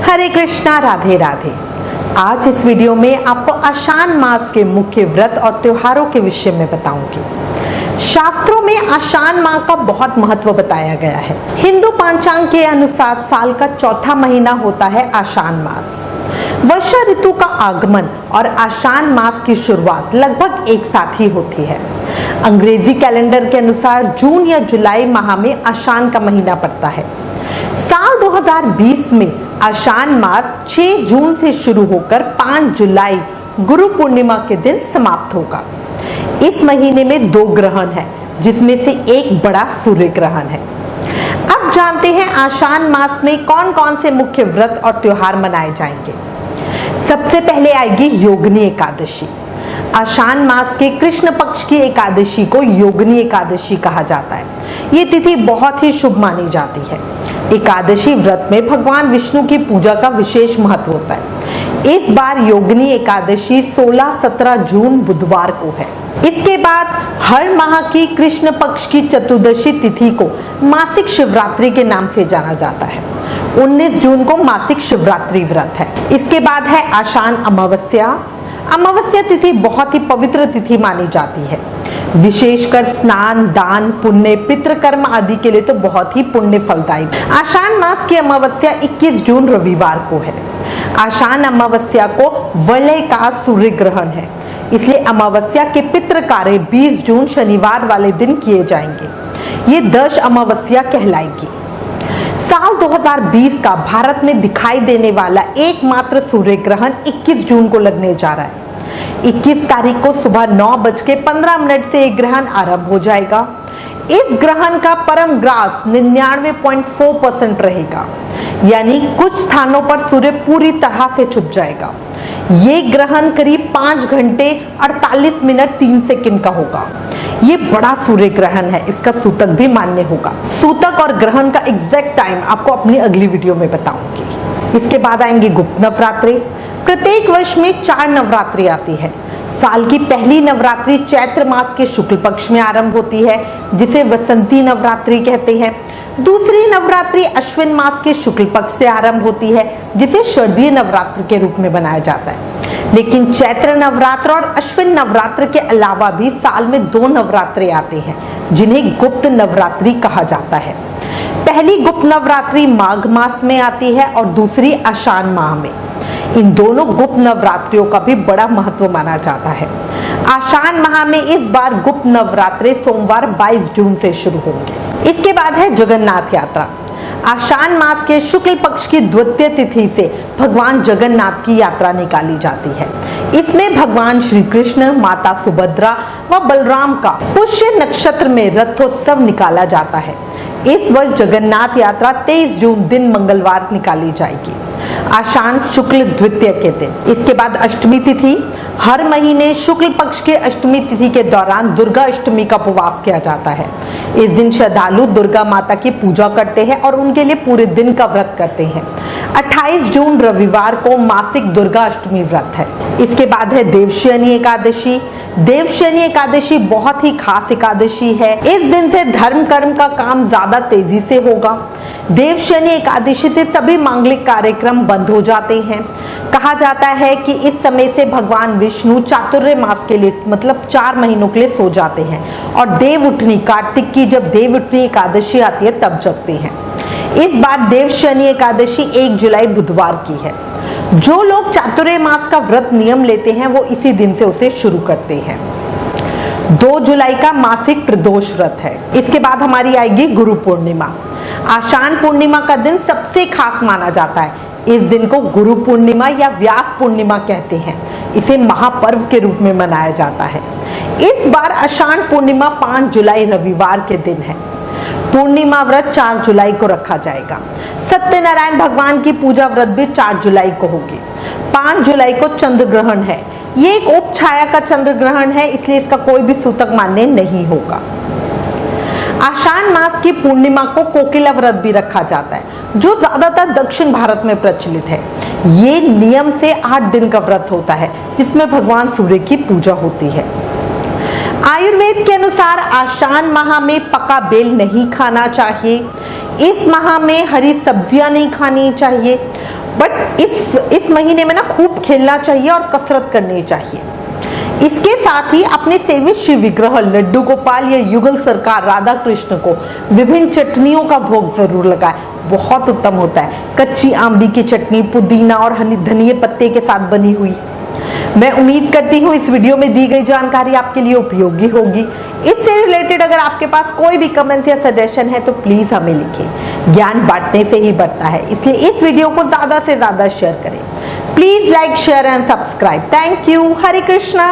हरे कृष्णा, राधे राधे। आज इस वीडियो में आपको आषाढ़ मास के मुख्य व्रत और त्योहारों के विषय में बताऊंगी। शास्त्रों में आषाढ़ माह का बहुत महत्व बताया गया है। हिंदू पंचांग के अनुसार साल का चौथा महीना होता है आषाढ़ मास। वर्षा ऋतु का आगमन और आषाढ़ मास की शुरुआत लगभग एक साथ ही होती है। अंग्रेजी कैलेंडर के अनुसार जून या जुलाई माह में आषाढ़ का महीना पड़ता है। साल 2020 में आषाढ़ मास 6 जून से शुरू होकर 5 जुलाई गुरु पूर्णिमा के दिन समाप्त होगा। इस महीने में 2 ग्रहण है, जिसमें से एक बड़ा सूर्य ग्रहण है। अब जानते हैं आषाढ़ मास में कौन कौन से मुख्य व्रत और त्योहार मनाए जाएंगे। सबसे पहले आएगी योगिनी एकादशी। आषाढ़ मास के कृष्ण पक्ष की एकादशी को योगिनी एकादशी कहा जाता है। ये तिथि बहुत ही शुभ मानी जाती है। एकादशी व्रत में भगवान विष्णु की पूजा का विशेष महत्व होता है। इस बार योगिनी एकादशी 16-17 जून बुधवार को है। इसके बाद हर माह की कृष्ण पक्ष की चतुर्दशी तिथि को मासिक शिवरात्रि के नाम से जाना जाता है। 19 जून को मासिक शिवरात्रि व्रत है। इसके बाद है आषाढ़ अमावस्या। अमावस्या तिथि बहुत ही पवित्र तिथि मानी जाती है। विशेषकर स्नान, दान, पुण्य, पितृकर्म आदि के लिए तो बहुत ही पुण्य फलदायी। आषाढ़ मास की अमावस्या 21 जून रविवार को है। आषाढ़ अमावस्या को वलय का सूर्य ग्रहण है, इसलिए अमावस्या के पितृ कार्य 20 जून शनिवार वाले दिन किए जाएंगे। ये 10 अमावस्या कहलाएगी। साल 2020 का भारत में दिखाई देने वाला एकमात्र सूर्य ग्रहण 21 जून को लगने जा रहा है। 21 तारीख को सुबह 9:15 से एक ग्रहण आरंभ हो जाएगा। इस ग्रहण का परम ग्रास 99.4% रहेगा, यानी कुछ स्थानों पर सूर्य पूरी तरह से छुप जाएगा। ये ग्रहण करीब 5 घंटे 48 मिनट 3 सेकंड का होगा। ये बड़ा सूर्य ग्रहण है, इसका सूतक भी मान्य होगा। सूतक और ग्रहण का एग्जैक्ट टाइम आपको अपनी अगली वीडियो में बताऊंगी। इसके बाद आएंगे गुप्त नवरात्रि। प्रत्येक वर्ष में 4 नवरात्रि आती है। साल की पहली नवरात्रि चैत्र मास के शुक्ल पक्ष में आरंभ होती है, जिसे वसंती नवरात्रि कहते हैं। दूसरी नवरात्रि अश्विन मास के शुक्ल पक्ष से आरंभ होती है, जिसे शारदीय नवरात्र के रूप में बनाया जाता है। लेकिन चैत्र नवरात्र और अश्विन नवरात्र के अलावा भी साल में 2 नवरात्रि आते हैं, जिन्हें गुप्त नवरात्रि कहा जाता है। पहली गुप्त नवरात्रि माघ मास में आती है और दूसरी आषाढ़ माह में। इन दोनों गुप्त नवरात्रियों का भी बड़ा महत्व माना जाता है। आषाढ़ माह में इस बार गुप्त नवरात्रि सोमवार 22 जून से शुरू होंगे। इसके बाद है जगन्नाथ यात्रा। आषाढ़ मास के शुक्ल पक्ष की द्वितीय तिथि से भगवान जगन्नाथ की यात्रा निकाली जाती है। इसमें भगवान श्री कृष्ण, माता सुभद्रा व बलराम का पुष्य नक्षत्र में रथोत्सव निकाला जाता है। इस वर्ष जगन्नाथ यात्रा 23 जून दिन मंगलवार निकाली जाएगी, आषाढ़ शुक्ल द्वितीय के दिन। इसके बाद अष्टमी तिथि। हर महीने शुक्ल पक्ष के अष्टमी तिथि के दौरान दुर्गा अष्टमी का उपवास किया जाता है। इस दिन श्रद्धालु दुर्गा माता की पूजा करते हैं और उनके लिए पूरे दिन का व्रत करते हैं। 28 जून रविवार को मासिक दुर्गा अष्टमी व्रत है। इसके बाद है देवशयनी एकादशी। देवशयनी एकादशी बहुत ही खास एकादशी है। इस दिन से धर्म कर्म का काम ज्यादा तेजी से होगा। देवशयनी एकादशी से सभी मांगलिक कार्यक्रम बंद हो जाते हैं। कहा जाता है कि इस समय से भगवान विष्णु चातुर्य मास के लिए मतलब 4 महीनों के लिए सो जाते हैं और देव उठनी कार्तिक की जब देव उठनी एकादशी आती है तब जगते हैं। इस बार देवशयनी एकादशी 1 जुलाई बुधवार की है। जो लोग चातुर्य मास का व्रत नियम लेते हैं वो इसी दिन से उसे शुरू करते हैं। 2 जुलाई का मासिक प्रदोष व्रत है। इसके बाद हमारी आएगी गुरु पूर्णिमा। आषाढ़ पूर्णिमा का दिन सबसे खास माना जाता है। इस दिन को गुरु पूर्णिमा या व्यास पूर्णिमा कहते हैं। इसे महापर्व के रूप में मनाया जाता है। इस बार आषाढ़ पूर्णिमा 5 जुलाई रविवार के दिन है। पूर्णिमा व्रत 4 जुलाई को रखा जाएगा। सत्यनारायण भगवान की पूजा व्रत भी 4 जुलाई को होगी। 5 जुलाई को चंद्र ग्रहण है। ये एक उप छाया का चंद्र ग्रहण है, इसलिए इसका कोई भी सूतक मान्य नहीं होगा। आषाढ़ मास की पूर्णिमा को कोकिला व्रत भी रखा जाता है, जो ज्यादातर दक्षिण भारत में प्रचलित है। ये नियम से 8 दिन का व्रत होता है, जिसमें भगवान सूर्य की पूजा होती है। आयुर्वेद के अनुसार आषाढ़ माह में पका बेल नहीं खाना चाहिए। इस माह में हरी सब्जियां नहीं खानी चाहिए। बट इस महीने में ना खूब खेलना चाहिए और कसरत करनी चाहिए। इसके साथ ही अपने सेवित शिव विग्रह लड्डू गोपाल या युगल सरकार राधा कृष्ण को विभिन्न चटनियों का भोग जरूर लगाएं, बहुत उत्तम होता है। कच्ची आंवली की चटनी पुदीना और धनिये पत्ते के साथ बनी हुई। मैं उम्मीद करती हूँ इस वीडियो में दी गई जानकारी आपके लिए उपयोगी होगी। इससे रिलेटेड अगर आपके पास कोई भी कमेंट्स या सजेशन है तो प्लीज हमें लिखें। ज्ञान बांटने से ही बढ़ता है, इसलिए इस वीडियो को ज्यादा से ज्यादा शेयर करें। Please like share and subscribe. Thank you. Hare Krishna.